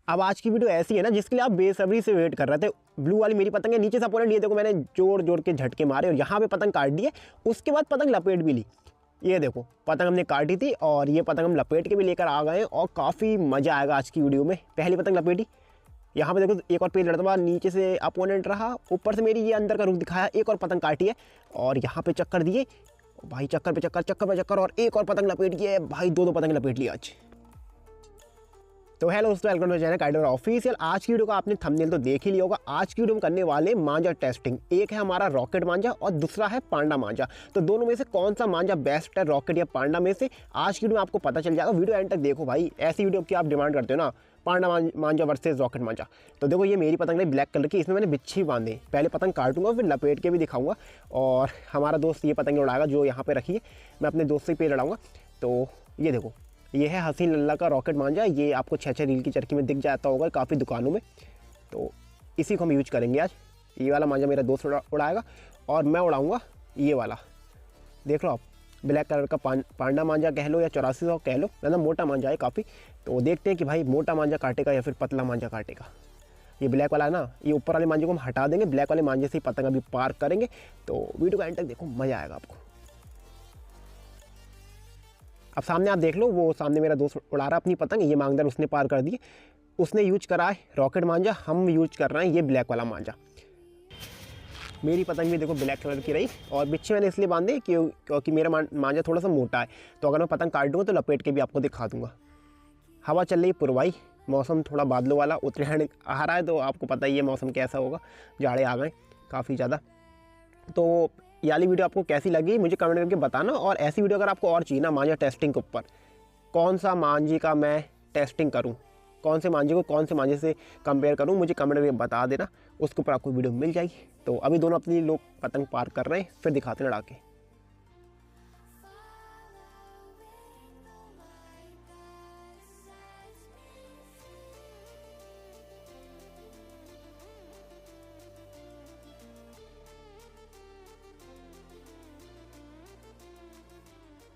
अब आज की वीडियो ऐसी है ना जिसके लिए आप बेसब्री से वेट कर रहे थे। ब्लू वाली मेरी पतंग है, नीचे से अपोनेंट ये देखो मैंने जोर जोर के झटके मारे और यहाँ पे पतंग काट दी है। उसके बाद पतंग लपेट भी ली। ये देखो पतंग हमने काटी थी और ये पतंग हम लपेट के भी लेकर आ गए हैं और काफ़ी मज़ा आएगा आज की वीडियो में। पहली पतंग लपेटी, यहाँ पे देखो एक और पेज लड़ता हुआ, नीचे से अपोनेंट रहा, ऊपर से मेरी ये अंदर का रुख दिखाया, एक और पतंग काटी है और यहाँ पे चक्कर दिए भाई, चक्कर पे चक्कर, चक्कर पे चक्कर, और एक और पतंग लपेट की है भाई, दो पतंग लपेट लिया आज। तो हेलो दोस्तों, वेलकम टू चैनल काइडर ऑफिशियल। आज की वीडियो का आपने थंबनेल तो देख ही लिया होगा। आज की वीडियो में करने वाले मांझा टेस्टिंग। एक है हमारा रॉकेट मांझा और दूसरा है पांडा मांझा। तो दोनों में से कौन सा मांझा बेस्ट है, रॉकेट या पांडा में से, आज की वीडियो में आपको पता चल जाएगा। वीडियो एंड तक देखो भाई, ऐसी वीडियो की आप डिमांड करते हो ना, पांडा मांझा वर्सेज रॉकेट मांझा। तो देखो ये मेरी पतंग है ब्लैक कलर की, इसमें मैंने बिच्छी बांधे। पहले पतंग काटूंगा फिर लपेट के भी दिखाऊंगा और हमारा दोस्त ये पतंग उड़ाएगा जो यहाँ पे रखी है। मैं अपने दोस्त से पे लड़ाऊंगा। तो ये देखो, ये है हसीन लल्ला का रॉकेट मांझा। ये आपको 6-6 रील की चरखी में दिख जाता होगा काफ़ी दुकानों में। तो इसी को हम यूज करेंगे आज। ये वाला मांझा मेरा दोस्त उड़ाएगा और मैं उड़ाऊंगा ये वाला। देख लो आप, ब्लैक कलर का पांडा मांझा कह लो या 8400 कह लो, ना मोटा मांझा है काफ़ी। तो देखते हैं कि भाई मोटा मांझा काटेगा या फिर पतला मांझा काटेगा। ये ब्लैक वाला है ना, ये ऊपर वाले मांझे को हम हटा देंगे, ब्लैक वाले मांझे से ही पतंग अभी पार करेंगे। तो वीडियो का एंड तक देखो, मज़ा आएगा आपको। अब सामने आप देख लो, वो सामने मेरा दोस्त उड़ा रहा अपनी पतंग, ये मांगदर उसने पार कर दी। उसने यूज करा है रॉकेट मांझा, हम यूज कर रहे हैं ये ब्लैक वाला मांझा। मेरी पतंग भी देखो ब्लैक कलर की रही और बिच्छे मैंने इसलिए बांधे क्योंकि मेरा मांझा थोड़ा सा मोटा है। तो अगर मैं पतंग काट दूँगा तो लपेट के भी आपको दिखा दूंगा। हवा चल रही पुरवाई, मौसम थोड़ा बादलों वाला, उत्तरायण आ रहा है तो आपको पता ही है मौसम कैसा होगा, जाड़े आ गए काफ़ी ज़्यादा। तो ये वाली वीडियो आपको कैसी लगी मुझे कमेंट करके बताना। और ऐसी वीडियो अगर आपको और चाहिए ना मांझा टेस्टिंग के ऊपर, कौन सा मांझे का मैं टेस्टिंग करूं, कौन से मांझे को कौन से मांझे से कंपेयर करूं, मुझे कमेंट करके बता देना। उसके ऊपर आपको वीडियो मिल जाएगी। तो अभी दोनों अपनी लोग पतंग पार कर रहे हैं, फिर दिखाते हैं लड़ा के।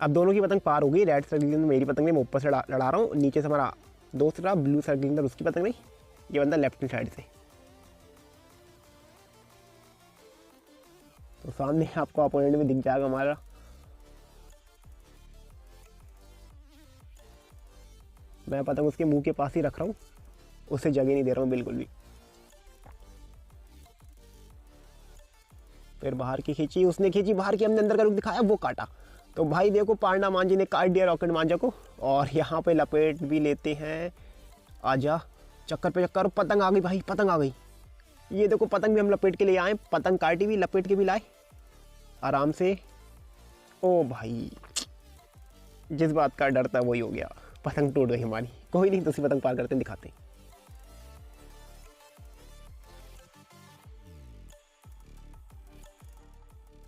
अब दोनों की पतंग पार हो गई। रेड सर्कल मेरी पतंग में मैं ऊपर से लड़ा रहा हूँ, नीचे से हमारा दोस्त रहा ब्लू सर्कल उसकी पतंग नहीं, ये बंदा लेफ्ट साइड से। तो सामने आपको अपोनेंट में दिख जाएगा हमारा। मैं पतंग उसके मुंह के पास ही रख रहा हूँ, उसे जगह नहीं दे रहा हूँ बिल्कुल भी। फिर बाहर की खींची, उसने खींची बाहर की, हमने अंदर का रुख दिखाया, वो काटा। तो भाई देखो पांडा मांझे ने काट दिया रॉकेट मांझा को और यहाँ पे लपेट भी लेते हैं। आजा, चक्कर पे चक्कर, पतंग आ गई भाई, पतंग आ गई। ये देखो पतंग भी हम लपेट के लिए आए, पतंग काटी भी लपेट के भी लाए आराम से। ओ भाई, जिस बात का डर था वही हो गया, पतंग टूट गई हमारी। कोई नहीं, दूसरी पतंग पार करते हैं, दिखाते हैं।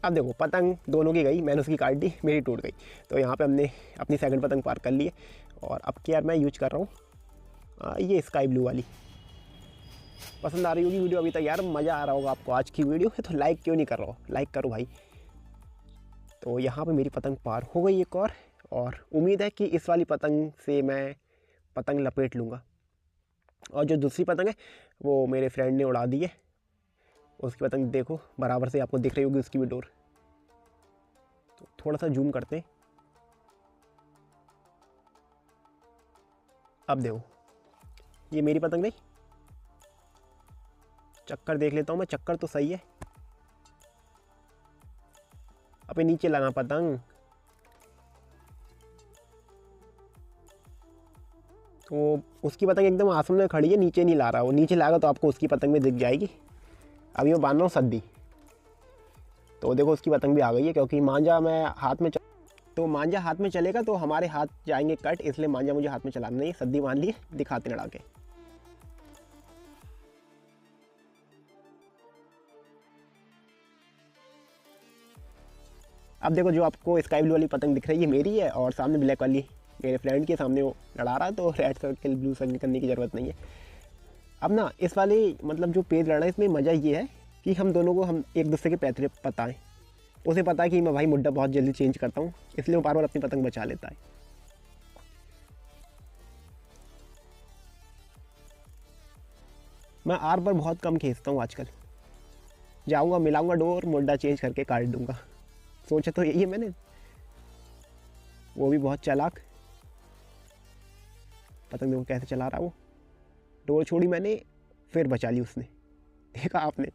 अब देखो पतंग दोनों की गई, मैंने उसकी काट दी, मेरी टूट गई। तो यहाँ पे हमने अपनी सेकंड पतंग पार कर ली है। और अब क्या यार मैं यूज कर रहा हूँ ये स्काई ब्लू वाली। पसंद आ रही होगी वीडियो अभी तक यार, मज़ा आ रहा होगा आपको आज की वीडियो है। तो लाइक क्यों नहीं कर रहा हो, लाइक करो भाई। तो यहाँ पे मेरी पतंग पार हो गई एक और उम्मीद है कि इस वाली पतंग से मैं पतंग लपेट लूँगा। और जो दूसरी पतंग है वो मेरे फ्रेंड ने उड़ा दी है, उसकी पतंग देखो बराबर से आपको दिख रही होगी उसकी भी डोर। तो थोड़ा सा जूम करते हैं। अब देखो ये मेरी पतंग नहीं, चक्कर देख लेता हूँ मैं, चक्कर तो सही है। अबे नीचे लगा पतंग। तो उसकी पतंग एकदम आसमान में खड़ी है, नीचे नहीं ला रहा। वो नीचे लाएगा तो आपको उसकी पतंग में दिख जाएगी। अभी मैं बांध रहा हूँ सद्दी। तो देखो उसकी पतंग भी आ गई है, क्योंकि मांझा मैं हाथ में तो मांझा हाथ में चलेगा तो हमारे हाथ जाएंगे कट, इसलिए मांझा मुझे हाथ में चलाना नहीं है। सद्दी बांध ली, दिखाते लड़ा के। अब देखो जो आपको स्काई ब्लू वाली पतंग दिख रही है मेरी है, और सामने ब्लैक वाली मेरे फ्रेंड के सामने वो लड़ा रहा है। तो रेड सर्कल ब्लू सर्कल करने की ज़रूरत नहीं है। अब ना इस वाले मतलब जो पेज लड़ा है, इसमें मज़ा ये है कि हम दोनों को हम एक दूसरे के पैतरे पता है। उसे पता है कि मैं भाई मुड्डा बहुत जल्दी चेंज करता हूँ, इसलिए वो बार बार अपनी पतंग बचा लेता है। मैं आर पर बहुत कम खींचता हूँ आजकल। जाऊँगा, मिलाऊंगा डोर, मुड्डा चेंज करके काट दूंगा। सोचा तो यही है मैंने। वो भी बहुत चालाक, पतंग देखो कैसे चला रहा वो। डोर छोड़ी मैंने, फिर बचा ली उसने। देखा आपने,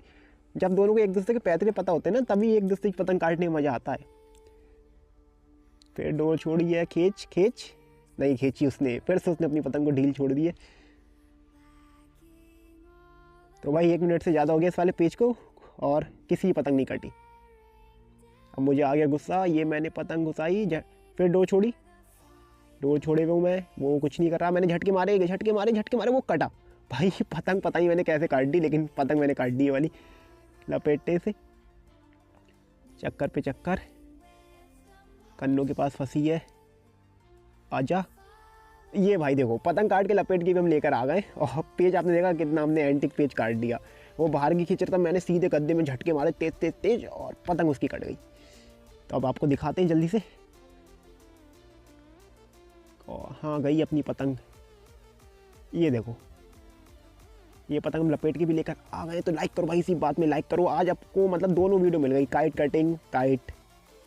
जब दोनों को एक दूसरे के पैतरे पता होते हैं ना, तभी एक दूसरे की पतंग काटने में मज़ा आता है। फिर डोर छोड़ी है, खींच खींच, नहीं खींची उसने, फिर से उसने अपनी पतंग को ढील छोड़ दी है। तो भाई 1 मिनट से ज़्यादा हो गया इस वाले पेज को और किसी पतंग नहीं कटी। अब मुझे आ गया गुस्सा, ये मैंने पतंग घुसाई, फिर डोर छोड़ी। डोर छोड़े हुए मैं, वो कुछ नहीं कर रहा। मैंने झटके मारे, वो कटा। भाई पतंग पता नहीं मैंने कैसे काट दी, लेकिन पतंग मैंने काट दी है वाली लपेटे से। चक्कर पे चक्कर, कन्नों के पास फंसी है, आजा। ये भाई देखो, पतंग काट के लपेट के भी हम लेकर आ गए। और पेज आपने देखा कितना हमने एंटिक पेज काट दिया। वो बाहर की खींच रहा था, मैंने सीधे गद्दे में झटके मारे तेज तेज तेज, और पतंग उसकी कट गई। तो अब आपको दिखाते हैं जल्दी से। और हाँ, गई अपनी पतंग। ये देखो, ये पतंग हम लपेट के भी लेकर आ गए। तो लाइक करो भाई, इसी बात में लाइक करो। आज आपको मतलब दोनों वीडियो मिल गई, काइट कटिंग, काइट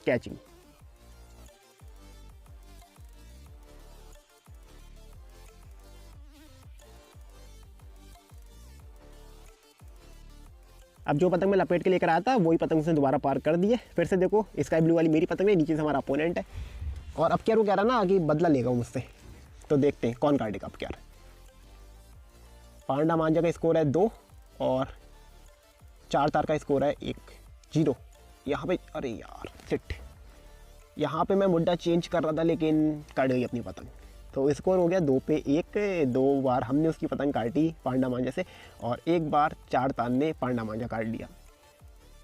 कैचिंग। अब जो पतंग मैं लपेट के लेकर आया था, वही पतंग से दोबारा पार कर दिए। फिर से देखो, स्काई ब्लू वाली मेरी पतंग है, नीचे से हमारा अपोनेंट है। और अब क्या वो कह रहा ना कि बदला लेगा मुझसे, तो देखते हैं कौन काटेगा अब क्या। पांडा मांझा का स्कोर है 2 और 4 तार का स्कोर है 1-0। यहाँ पे अरे यार सिट, यहाँ पे मैं मुड्डा चेंज कर रहा था लेकिन कट गई अपनी पतंग। तो स्कोर हो गया 2-1। 2 बार हमने उसकी पतंग काटी पांडा मांझा से, और 1 बार 4 तार ने पांडा मांझा काट लिया।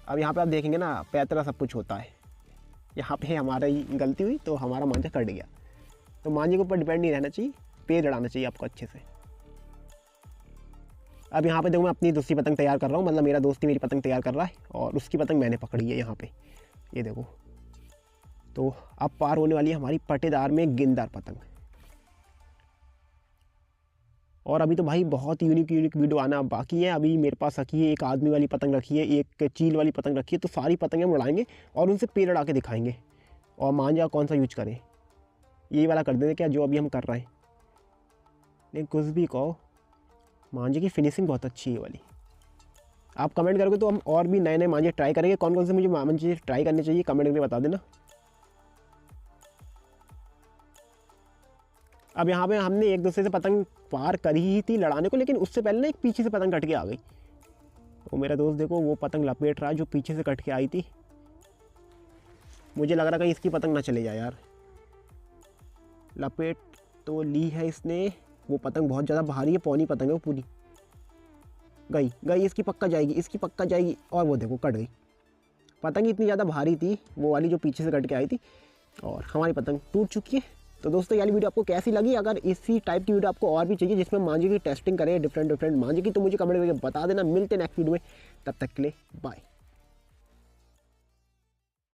अब यहाँ पे आप देखेंगे ना, पैतरा सब कुछ होता है। यहाँ पे हमारा ही गलती हुई तो हमारा मांझा कट गया। तो मांझे के ऊपर डिपेंड नहीं रहना चाहिए, पेड़ लड़ाना चाहिए आपको अच्छे से। अब यहाँ पे देखो, मैं अपनी दूसरी पतंग तैयार कर रहा हूँ, मतलब मेरा दोस्त ही मेरी पतंग तैयार कर रहा है, और उसकी पतंग मैंने पकड़ी है यहाँ पे, ये देखो। तो अब पार होने वाली है हमारी पटेदार में गेंदार पतंग। और अभी तो भाई बहुत यूनिक वीडियो आना बाकी है। अभी मेरे पास रखी है, एक आदमी वाली पतंग रखी है, एक चील वाली पतंग रखी है। तो सारी पतंगें हम उड़ाएंगे और उनसे पेड़ लड़ा के दिखाएंगे। और मांझा कौन सा यूज करें, यही वाला कर देते क्या जो अभी हम कर रहे हैं। लेकिन कुछ भी कहो, मांझे की फिनिशिंग बहुत अच्छी है वाली। आप कमेंट करोगे तो हम और भी नए नए मांझे ट्राई करेंगे। कौन कौन से मुझे मांझे ट्राई करने चाहिए कमेंट करके बता देना। अब यहाँ पे हमने एक दूसरे से पतंग पार करी ही थी लड़ाने को, लेकिन उससे पहले ना एक पीछे से पतंग कट के आ गई। वो मेरा दोस्त देखो, वो पतंग लपेट रहा है जो पीछे से कट के आई थी। मुझे लग रहा कहीं इसकी पतंग ना चले जाए यार। लपेट तो ली है इसने। वो पतंग बहुत ज़्यादा भारी है, पौनी पतंग है वो पूरी। गई, इसकी पक्का जाएगी। और वो देखो कट गई। पतंग इतनी ज़्यादा भारी थी वो वाली जो पीछे से कट के आई थी, और हमारी पतंग टूट चुकी है। तो दोस्तों ये वाली वीडियो आपको कैसी लगी? अगर इसी टाइप की वीडियो आपको और भी चाहिए जिसमें मांझे की टेस्टिंग करें डिफरेंट मांझे की, तो मुझे कमेंट करके बता देना। मिलते हैं नेक्स्ट वीडियो में, तब तक के लिए बाय।